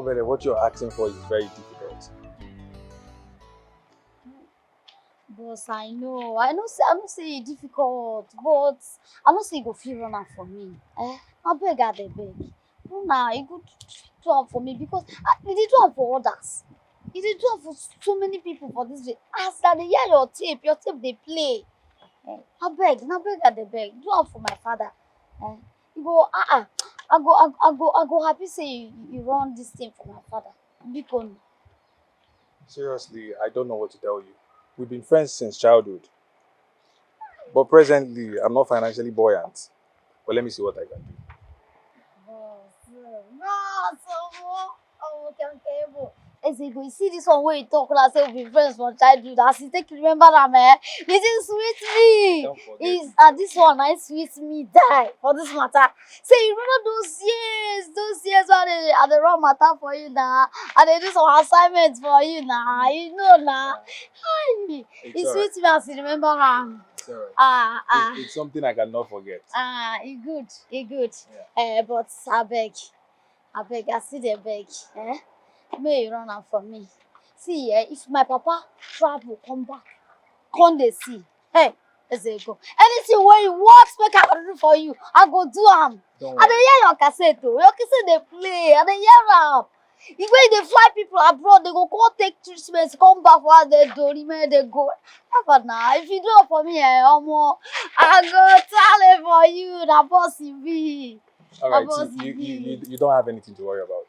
Obele, what you're asking for is very difficult. Boss, I know say it's difficult, but I know say you go feel run out for me. I beg, No, now you go do am for me because you dey do am for others. You dey do am for so many people for this day. As that they hear your tape dey play. I beg, I beg. Do am for my father. You go, I go happy say you run this thing for my father. Because Seriously, I don't know what to tell you. We've been friends since childhood. But presently, I'm not financially buoyant. But let me see what I can do. You see this one where you talk like say we be friends from childhood. As you take remember that man, this is sweet me. Don't forget. Is this one I sweet me die for this matter. Say you remember those years when I dey run matter for you now. I dey do some assignments for you now. You know now. It's alright. sweet me as you remember am. It's alright. It's something I cannot forget. It good. Yeah. But I beg, I still dey beg. May you run am for me. See, if my papa travel come back, come dey see. Hey, let's go. Anything where you want, make I go do for you. I go do am. Don't I dey worry. hear your cassette o. Your cassette dey play. I dey hear am. If when they fly people abroad, they go come take treatment, come back while they do remain, they go. But now, if you do it for me, omo, I go tell it for you. That boss you be. Alright, you don't have anything to worry about.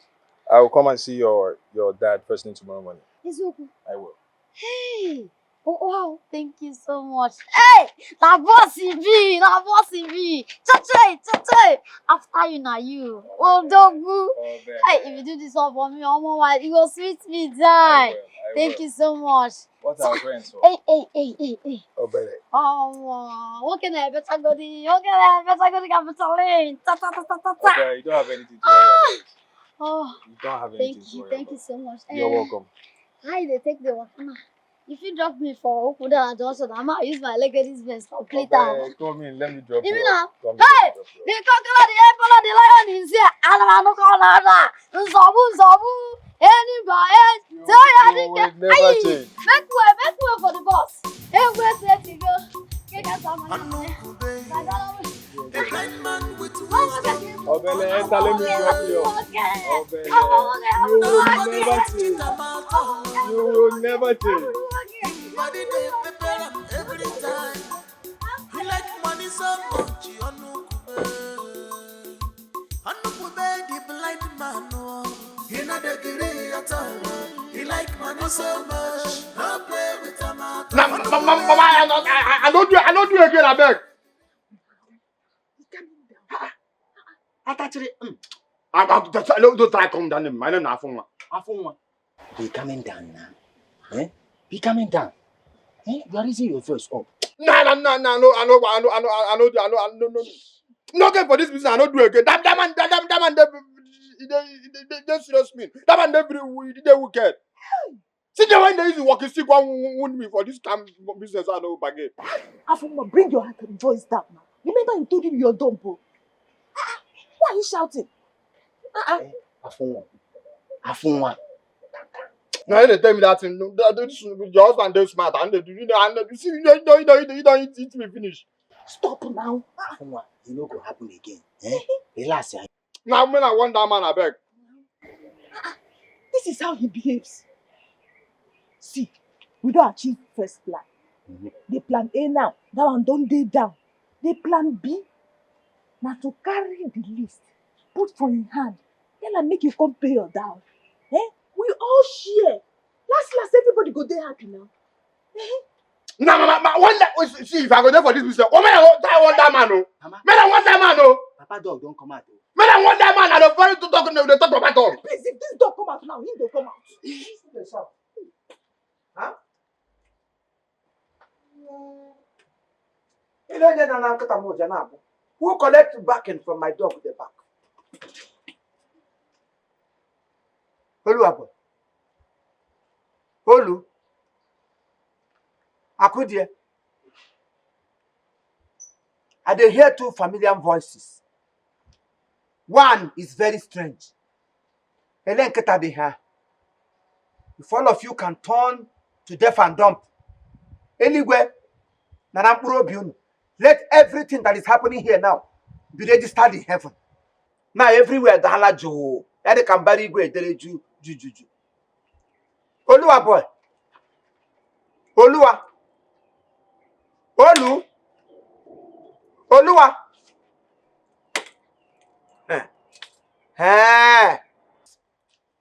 I will come and see your dad first thing tomorrow morning. It's okay. I will. Hey. Oh, wow, thank you so much. Hey, that boss you be, Chache. After you, now you. Oh, dogu. Hey, if you do this one for me, omo, you go sweet me die. I will. Thank you so much. What are friends for? Hey. Oh, baby. Oh, what can I better go to? Capital Lane. Ta. Okay, you don't have anything to worry about. Oh, You don't have anything to worry thank you about. so much. You're welcome. How they take the water? If you drop me for Okuda and Johnson, I might use my leg at this best complete. Okay, come in, let me drop You you know? off. Come in, Hey! let me drop you The conqueror, the emperor, the lion is here. And I'm not going to Zabu. Anybody? off. So I You will never change. Make way for the boss. Hey, where's let you go? Get some money. Obele, enter, let me drop you off. Obele, you will never change. Body they prepare am every time. He like money so much, he Anukube, the blind man, he not the giri at all. He like money so much, no play with a mouth. I don't do again, I beg. Don't try to calm down him. I don't know. Be coming down now. Be coming down. You are raising your voice up. No. No get for this business. I don't do again. That man, they serious me. That man, they wicked. See the way they used to walk, you still wound me for this kind of business. I know again. Afuma, bring your voice down now. Remember you told him you're dumb, bro. Why are you shouting? Afuma. Now they tell me that thing. Your husband is smart, and they do. You don't eat me finish. Stop now. Afuma, you know what happen again. Relax. Now when I want that man, I beg. This is how he behaves. See, we don't achieve first plan. The plan A now, that one don't dey down. The plan B, now to carry the list, put for your hand, then I make you come pay your down. We all share. Last, everybody go there happy now. No, one that see if I go there for this business, oh man, I want that man, oh. Man, I want that man, oh. Papa dog don't come out. Man, I want that man. I don't want to talk. They talk about dog. Please, if this dog come out now, he don't come out. Huh? You know, who collect backing from my dog with the back? Holu. Akudie. I dey hear two familiar voices. One is very strange. If all of you can turn to deaf and dumb, anywhere, let everything that is happening here now be registered in heaven. Now everywhere the hala jo, that can bury go ju. Oluwa boy, Oluwa, Oluwa.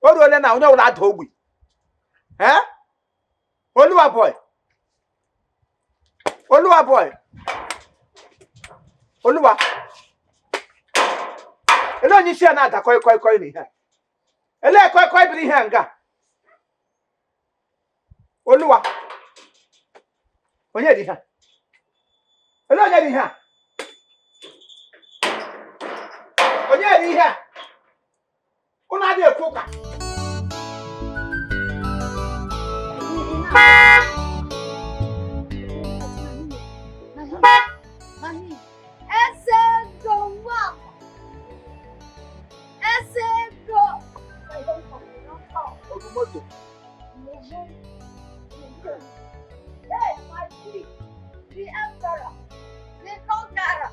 Oluwa na onye wona adogbi. Oluwa boy. Oluwa. Ele onye isi na ada koi ni ha. Ele koi bi ihe nga. Oluwa. Onye di ha. Ele onye di ha. Onye di ha. Una dey fuka. The emperor, the conqueror.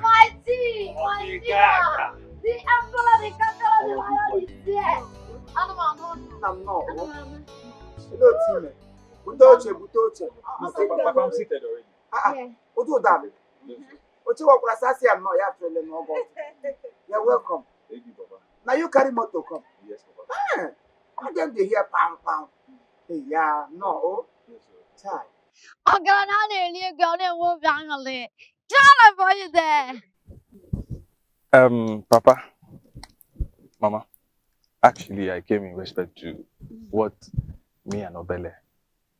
My tea, the emperor, the conqueror, the lion is there. Butoche. Papa, I'm seated already. You're welcome. Thank you, Papa. Now you carry motor come. Yes, Papa. How them they hear pound? Hey, yeah, no. Yes, sir. Chai. I'm gonna nearly go and move down. Tell for you there. Papa, Mama, actually, I came in respect to what me and Obele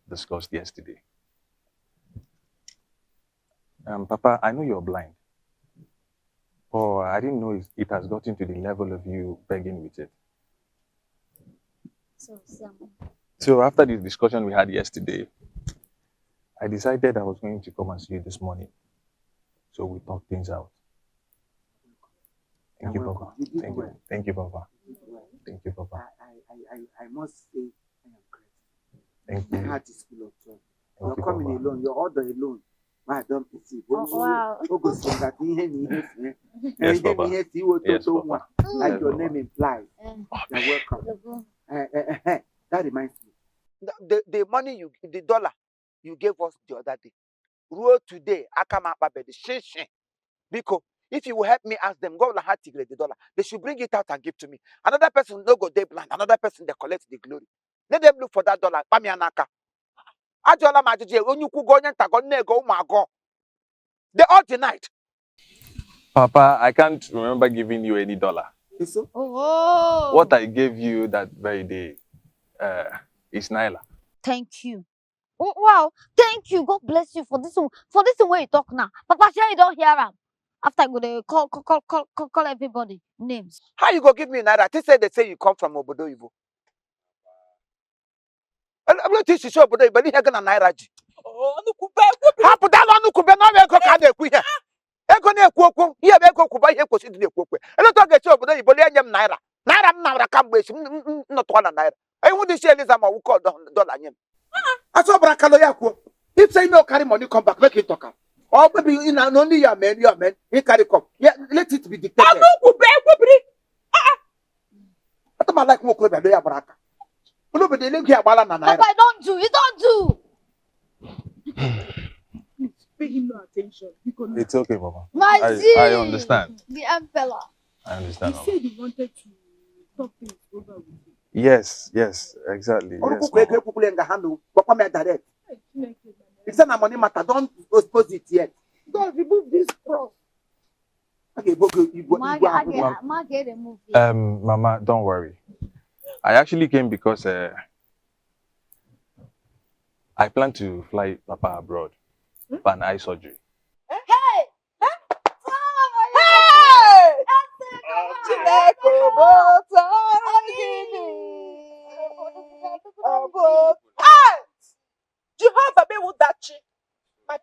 discussed yesterday. Papa, I know you're blind. Oh, I didn't know it has gotten to the level of you begging with it. So after the discussion we had yesterday, I decided I was going to come and see you this morning. So we talked things out. Thank you, Papa. Thank you, Papa. Thank you, Papa. I must say I am grateful. Thank you. My heart is full of joy. You're coming alone. You're all alone. I don't see. Wow. Yes, Papa. Yes, Papa. Like your name implies. You're welcome. That reminds me. The money the dollar you gave us the other day. Rule today, I come up with the shin. Because if you will help me ask them, go the dollar, they should bring it out and give to me. Another person no go they blind, another person they collect the glory. Let them look for that dollar. Pamianaka. Ajola Majiji, when you could go and go, my God. They all denied. Papa, I can't remember giving you any dollar. Oh. What I gave you that very day is Naila. Thank you. Oh, wow. Thank you. God bless you for this one. For this way you talk now. Papa, sure you don't hear him. After I go to call everybody names. How you go give me naira? They say you come from Obodo Ivo. I'm not teaching you Obodo Ivo, but you gonna naira ji. How put that on Nukube no go can dey here. Ego na ekwu here be go kuba here kwesi dey ekwu. Elo to get Obodo Ivo le nyem naira. Naira m na ka mgbe esi not one naira. Ayi wu dey share Elizama wu call dollar nyem. Aso bra kalo ya kwu. If say no carry money come back, make it talk am. Or maybe in only your man, he carry come. Yeah, let it be dictated. I don't like more club. Papa, don't do. You don't do. Pay him no attention. It's okay, Papa. I understand. The emperor. I understand. He said he wanted to talk things over with you. Yes, exactly. Yes, it's not money matter. Don't expose it yet. God, remove this cross. Okay, Mama, don't worry. I actually came because I plan to fly Papa abroad for an eye surgery. Hey! Jehovah be with that chick. Iwu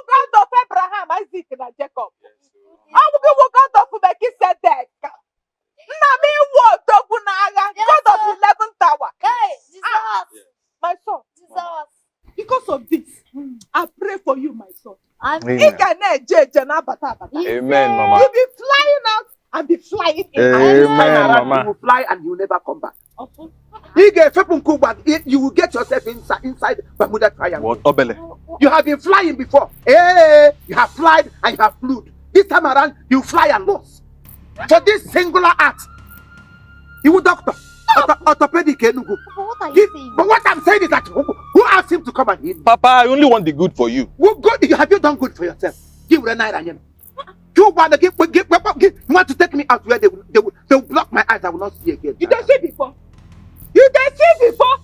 God of Abraham, Isaac, Amen, Mama. you'll be flying out and be flying in. Amen, You Mama. will fly and you will never come back. You will get yourself inside Bermuda Triangle. What? Obele. You have been flying before. Hey, you have flied and you have flew. This time around, you fly and lose. For this singular act, you will doctor. Orthopedic Enugu. What are you saying? But what I'm saying is that who asked him to come and heal? Papa, I only want the good for you. Have you done good for yourself? Give the night and you want to you want to take me out where they will block my eyes. I will not see again. You don't see before. You don't see before.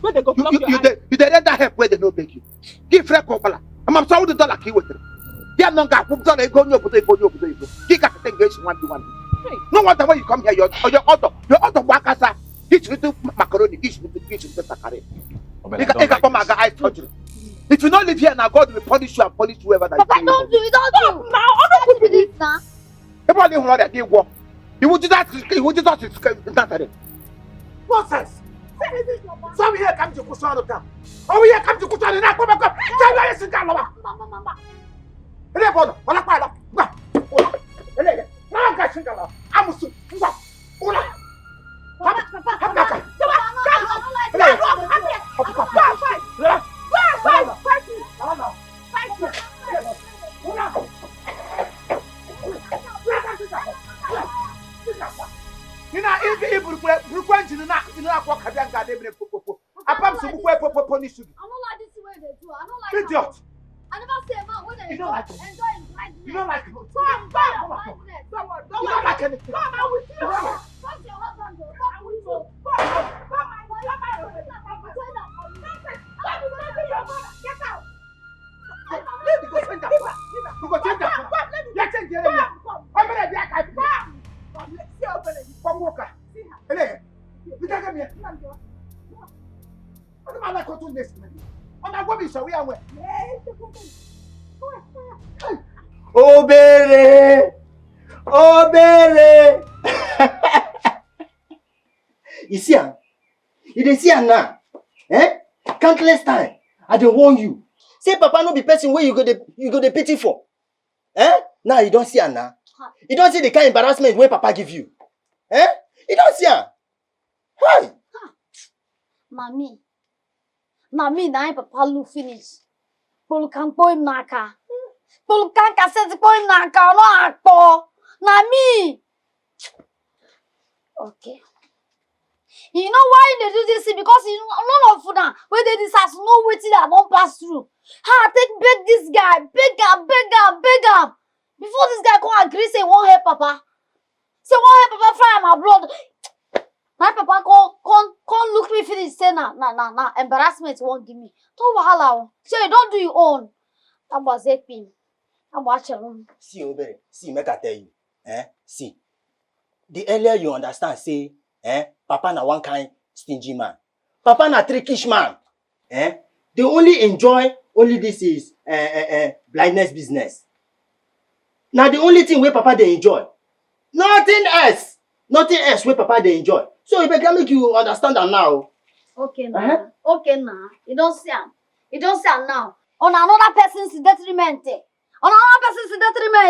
Where they go block your eyes. You render help where they don't beg you. Give free copala. I'm sorry the dollar key with it. They are not going to go no put. You got to engage one. No wonder when you come here, your auto wakasa. Each little macaroni, each little sakare. If you don't live here now, God will punish you and punish whoever that Papa, don't do it, don't do. Now, I don't Do this now. Everybody who that they walk. He would do that. He would do that. Nonsense. So we here come to Kusano town. Oh, we here come to Kusano now. Come. Tell me yes, Mama. Reborn. Wala kwala. Ola. Ele. Na ga shingala. Amusu. Ngwa. Ola. Papa. Idiot. I never say a man when they enjoy blindness. You don't like it. Don't like anything. Fuck your husband, though. Fuck with you. Get out. Let me go change that. You go change that. Let's change the area. I'm going to be a guy. Come walk. Hey, you can't get me. What am I like to do this? On a woman, so we are where? Obere! You see am? You dey see am now? Countless time I dey warn you. Say Papa no be person where you go the pity for. Now you don't see am now. You don't see the kind of embarrassment where Papa give you. You don't see am. Hi. Mami, na Papa lu finish. Polukan po im naka. Polukan kaseti po im naka. No akpo. Nami. Okay. You know why they do this? Because none of them where they this has no waiting that won't pass through. Take beg this guy, beg him. Before this guy come agree, say won't help Papa. Say won't help Papa fry my blood. My Papa can't look me finish. Say nah. Embarrassment won't give me. Don't wahala. So you don't do your own. That was it, pin. I'm watching. See, Obere. See, make I tell you. See. The earlier you understand, say, Papa na one kind stingy man. Papa na trickish man. They only enjoy this is blindness business. Now the only thing where Papa they enjoy. Nothing else where Papa they enjoy. So if I can make you understand that now. Okay now. You don't see him. Now. On another person's detriment.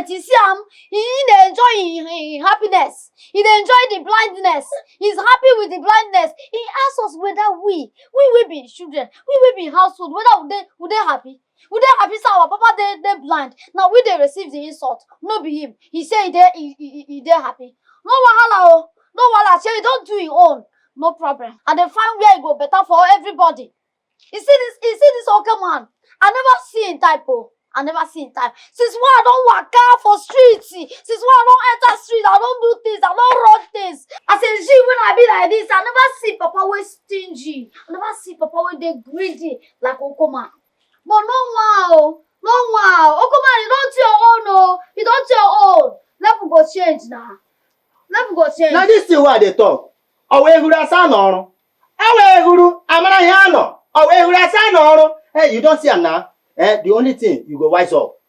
You see him. He enjoy his happiness. He enjoy the blindness. He's happy with the blindness. He asks us whether we will be children, we will be household, whether would they happy. Would they happy say our Papa they blind. Now we they receive the insult. No be him. He say he happy. No wahala. No wahala. Say you don't do your own. No problem. And they find where it go better for everybody. You see this okay man. I never see in typo. Since when I don't walk out for streets, since when I don't enter streets, I don't do things, I don't run things. I say, gee, when I be like this, I never see Papa way stingy. I never see Papa way they greedy like Okoma. But no wow. Okoma, you don't your own, no. You don't your own. Level go change now. Now this thing what they talk. Hey, you don't see him now. The only thing you go wise up.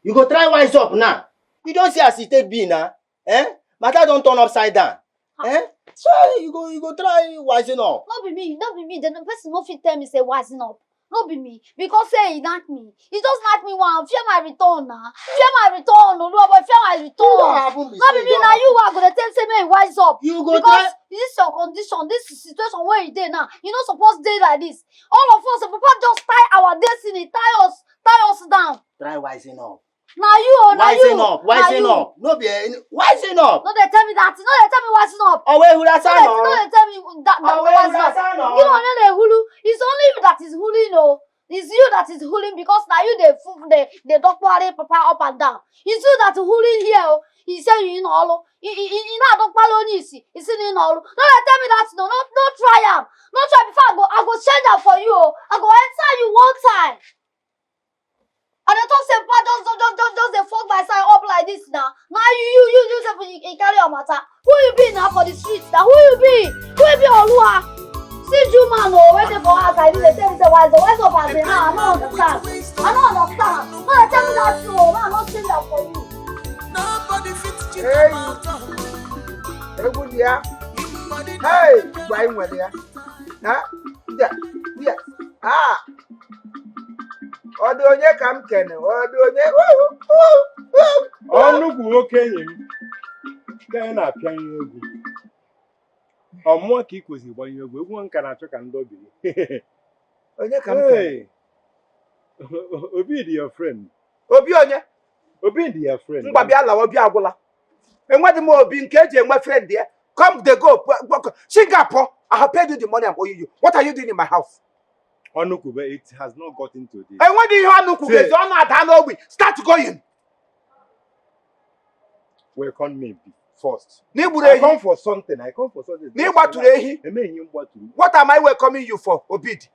You go try wise up now. You don't see as it take be now. Matter don't turn upside down. So you go try wising up. Not be me. The person no fit tell me say wising up. No be me. Because say he knock me. He just knock me one. Fear my return now. Fear my return. No, but fear my return. No be me. Now you are gonna tell say me wise up. You go Because this is your condition. This is situation where you dey now. You not supposed to dey like this. All of us, Papa just tie our destiny. Tie us down. try wising up. Now you, now you. Wising up. No be wising up. No, they tell me that. No, they tell me wising up. Oh, wait, who that's No, they tell me that wising up. You know, they hulu. It's only you that is huling, no. It's you that is huling because now you they don't worry Papa up and down. It's you that huling here. He say you know all. You not don't follow this. It's in all. No, they tell me that. No, try am. No try before I go change am for you. I go answer you one time. And I thought say just they fuck my side up like this now. Now you carry your matter. Who you be now for the streets now? Who you be? Who you be Olua? See you man oh when they for us I did they tell me say why up as they now I don't understand. I don't understand. No they tell me that no I'm not saying that for you. Nobody fits you. Hey, good yeah. Hey, why in there? Huh? Yeah. Ah. Ọdụ onye ka m kene ọdụ onye Ọnụgwu nwoke enyi m ka anyị na-apịa ihe egwu ọmụọ ka ị kwesịrị gbanye egwu egwu nka na-achọ ka ndị obiri onye ka m kene Obi dị your friend. obi onye Obi dị your friend. mgbabi alawa obi agwụla enwedị m obi nke eji enwe friend ya come dey go Singapore I have paid you the money I'm owing you. What are you doing in my house? Ọnụgwu, it has not gotten to this. Enwedị ihe ọnụkwu ga-eji ọnụ ada n'ogbi start going. Welcome me first. N'igburu I ehi come for something. n'ịgbatụrụ ehi. Emeghị m gbatụrụ. What am I welcoming you for, Obidi?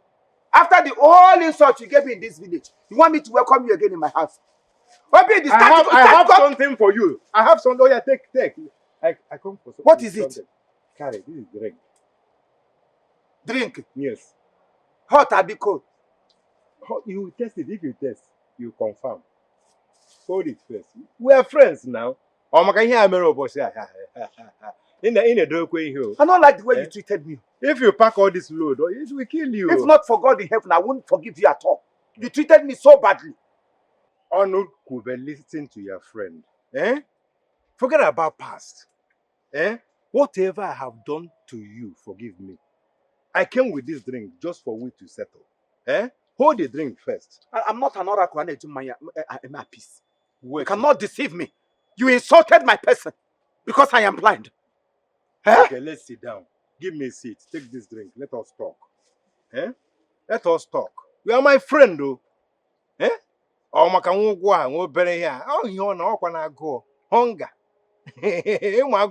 After the whole insult you gave me in this village, you want me to welcome you again in my house? Obidi, I have something for you. I have something. Oh yeah, take. I come for something. What is it? Carry, this is drink. Drink. Yes. Hot or be cold? You test it. If you test, you confirm. Hold it first. We are friends now. Oh my God, here I'm in a dark way here. I don't like the way you treated me. If you pack all this load, it will kill you. If not for God in heaven, I wouldn't forgive you at all. You treated me so badly. Arnold could be listening to your friend. Forget about past. Whatever I have done to you, forgive me. I came with this drink just for we to settle. Hold the drink first. I'm not an oracle. I'm a peace. You cannot deceive me. You insulted my person because I am blind. Okay, let's sit down. Give me a seat. Take this drink. Let us talk. Let us talk. You are my friend, though. Oh, my God, go bury here. Oh, you know, I go. Hunger. Now,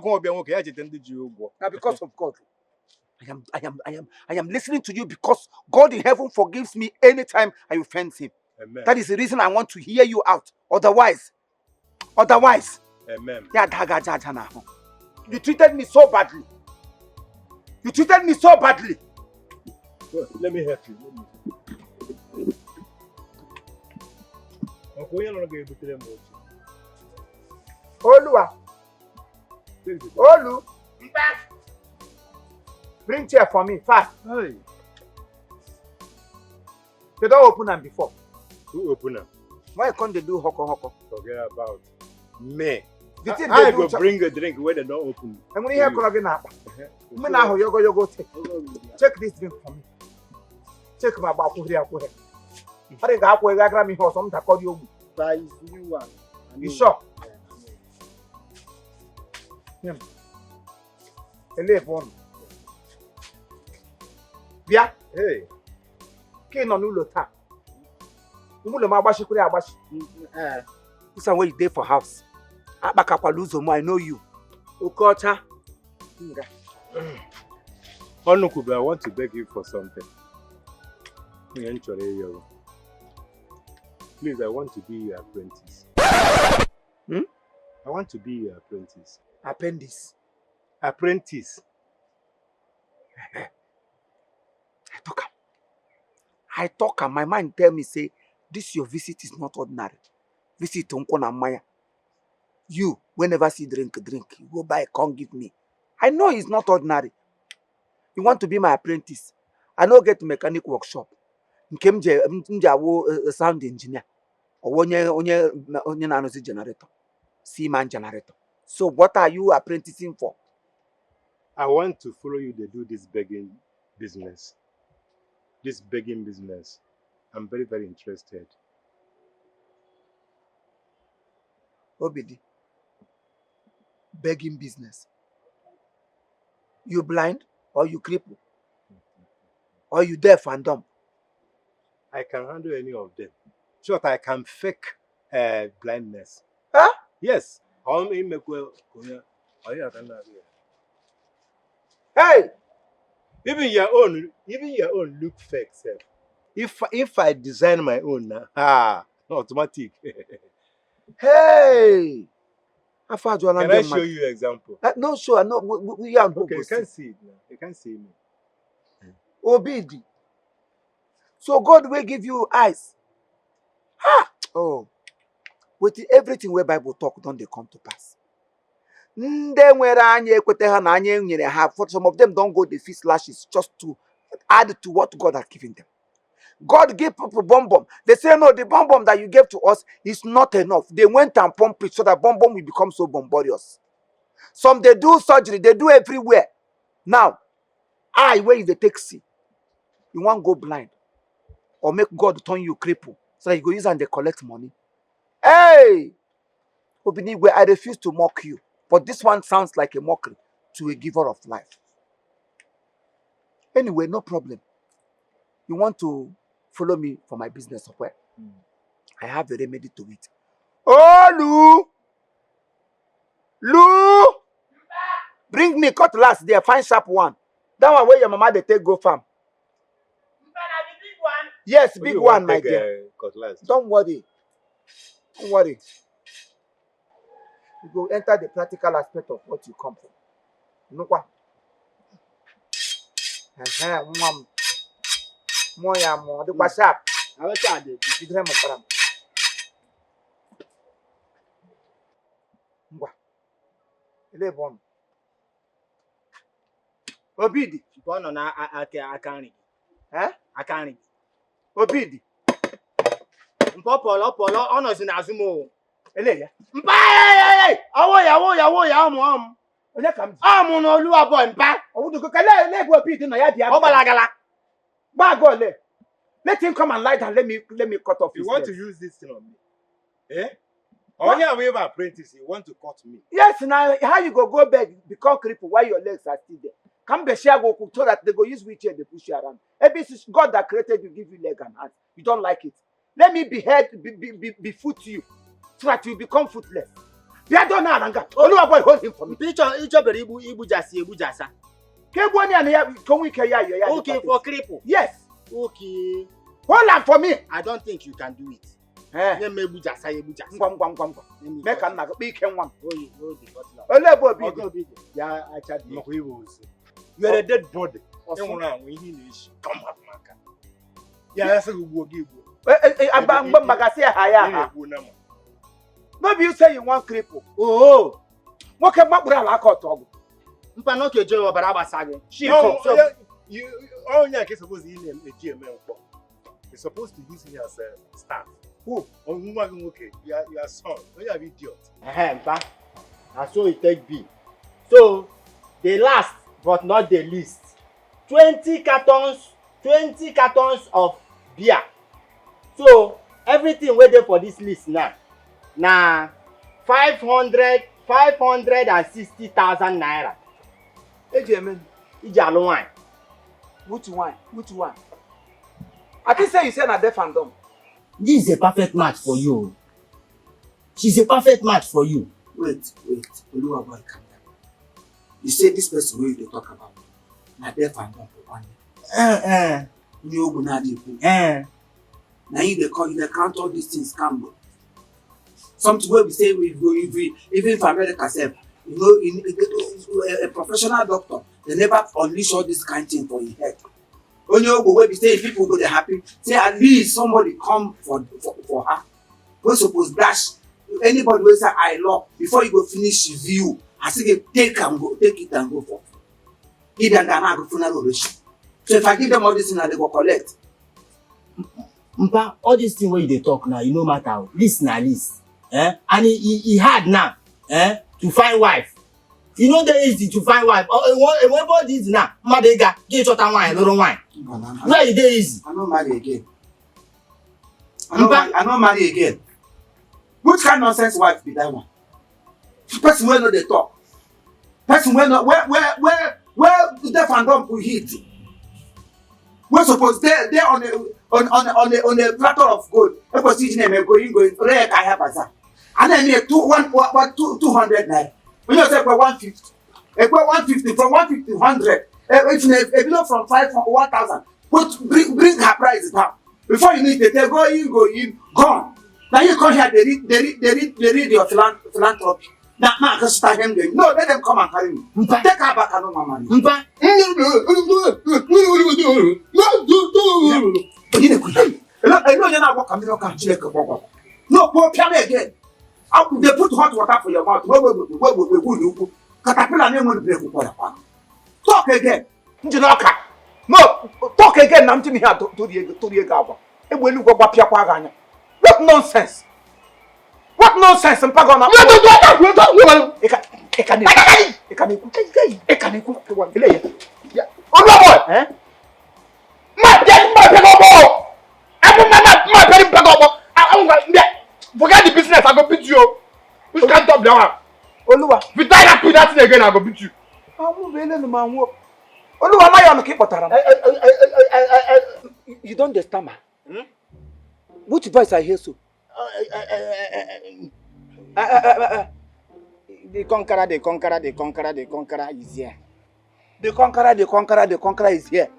because of God, I am listening to you because God in heaven forgives me anytime I offend him. Amen. That is the reason I want to hear you out. Otherwise. Amen. You treated me so badly. Well, let me help you. Oluwa. Olu. Bring chair for me fast. Hey. They don't open them before. Who open them? Why can't they do hoko? Forget about me. I go bring a drink where they don't open. I'm going to hear Kologina. Check this drink for me. Check my back here. I think I'll go me for some call you. You sure? Yeah. Hey. King on Ulota. This is where you day for house. I know you. Ukota. Onukuba, I want to beg you for something. Please, I want to be your apprentice. I want to be your apprentice. Appendix. Apprentice. I talk and my mind tell me say this your visit is not ordinary. Visit Unkona Maya. You, whenever see drink, you go buy, come give me. I know it's not ordinary. You want to be my apprentice. I don't get mechanic workshop. nke m ji awụ sound engineer or onye na-arụzi generator, seaman generator. So what are you apprenticing for? I want to follow you to do this begging business. This begging business. I'm very, very interested. Obidi, begging business. You blind or you cripple? Or you deaf and dumb? I can handle any of them. Sure, I can fake blindness. Huh? Yes. Hey! Even your own look fake, sir. If I design my own, automatic. Hey! Can I show you an example? No, sure. No, we are okay. You can't see it now. You can't see me. Obidi. So God will give you eyes. Ha! Oh. With everything where Bible talk, don't they come to pass? For some of them don't go the feast lashes just to add to what God has given them. God gave people bomb. They say, no, the bomb that you gave to us is not enough. They went and pumped it so that bomb will become so bombardous. Some they do surgery, they do everywhere. Now, where is the taxi? You want to go blind or make God turn you cripple so that you go use and they collect money. Hey! Obinigwe, I refuse to mock you, but this one sounds like a mockery to a giver of life. Anyway, no problem. You want to follow me for my business of where? I have a remedy to it. Oh, Lou! Bring me cutlass there, find sharp one. That one where your mama they take go farm. Yes, big one, my dear. Don't worry. Don't worry. You go enter the practical aspect of what you come from. No kwa. Mo the kwa sharp. I will tell you. You dream of param. Ngwa. Ele bon. Obidi. Bono na akanri. Eh? Akanri. Obidi. Mpopolo ono si na azumo. Ele ya. Mpa hey. Awo mo. Onye kam. Amu no Oluwa boy mpa. Owudu ko kele le go Obidi no ya dia. Obalagala. Ba go le. Let him come and lie down. Let me cut off his You want legs. to use this thing on me? Eh? Only a wave apprentice, you want to cut me? Yes, now how you go back become cripple while your legs are still there? Come be share go so that they go use wheelchair they push you around. Maybe it's God that created you, give you leg and hand. You don't like it. Let me be foot to you so that you become footless. They don't know Aranga. Oluwa boy hold him for me. Icho bere ibu jasa. Keboni and ya come we ya. Okay, for cripple. Yes. Okay. Hold on for me. I don't think you can do it. Eh. Ebu jasa. Ngwa. Make an nago be ken one. Oh, Olebo bi. Yeah, I tried to knock you. You are a dead body. Come up, Maka. Yeah, that's a good give. Maybe you say you want cripple. Oh. What can Mabra like out of? Mpa no ke jo baraba sage. You only are supposed to use a GML. You're supposed to use him as a staff. Who? Okay, you are son. You are idiot. Mpa. And so it take be. So the last but not the least. 20 cartons of beer. So everything wait there for this list now. Now 560,000 naira. Ejemen. Ijalo wine. Which one? I think say you say na deaf and dumb. This is a perfect match for you. She's a perfect match for you. Wait. Oluwa boy, calm down. You say this person wey you dey talk about na deaf and dumb for one. You go na dey go. Now you dey call, you dey count all these things, calm. Something where we say we go even for America self, you know, a professional doctor, they never unleash all this kind of thing for his head. When you go where we say people go they happy, say at least somebody come for her. We suppose dash anybody will say I love before you go finish review. I say take it and go for. Give them that funeral oration. So if I give them all this thing, they go collect. Mpa, all these things where they talk now, you know matter. List na list. And he hard now, to find wife. You know that easy to find wife. What about this now? Madega, get short and wine, little wine. Where is it easy? I not marry again. I not marry again. Which kind of nonsense wife be that one? Person where no they talk. Person where no where the deaf and dumb will hit. We're supposed they're on a platter of gold. A position name going rare I have as and then here 200 naira. When you say 150, 150 from 150 to 100. If you know from 5 from 1,000, bring her price down. Before you need it, they go in, gone. Now you come here, they read your philanthropy. Now, man, just start him doing. No, let them come and carry me. Take her back, I know my money. I know you're not walking, you can't check a bubble. No, poor piano again. They put hot water for your mouth. Where would you? Caterpillar name will break apart. Talk again. No, talk again. I'm telling you to the Gaba. It will look up your pagana. What nonsense! What nonsense! And Pagana. Forget the business, I go beat you. Which can't stop that one? Oluwa, if you tie that thing again, I go beat you. You don't understand, man. Which voice I hear so? The conqueror is here. The conqueror is here.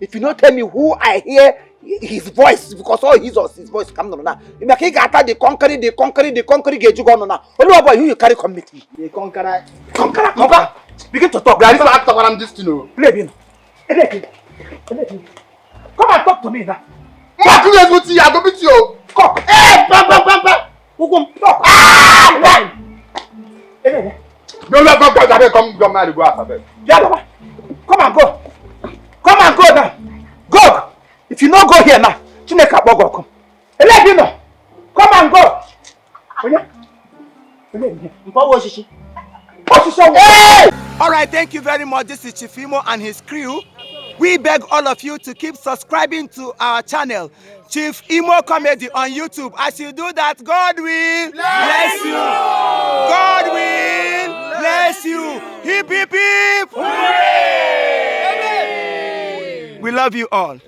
If you don't tell me who I hear his voice, because all his voice comes on now. If I can't the conqueror get you gone now. Only boy who you carry committee. The conqueror. Begin to talk. There is no actor what I'm just to know. Play come and talk to me now. Mark, you guys see, I go beat you. Come. Hey, bam. Who come talk? Come marry, go after. Yeah, come and go. Come and go now. Go. If you not go here now, Chineka Bogo come. Let you know. Come and go. Hey! Alright, thank you very much. This is Chief Imo and his crew. We beg all of you to keep subscribing to our channel, Chief Imo Comedy on YouTube. As you do that, God will bless you. God will bless you. Hip, hip, hip. Hooray! We love you all.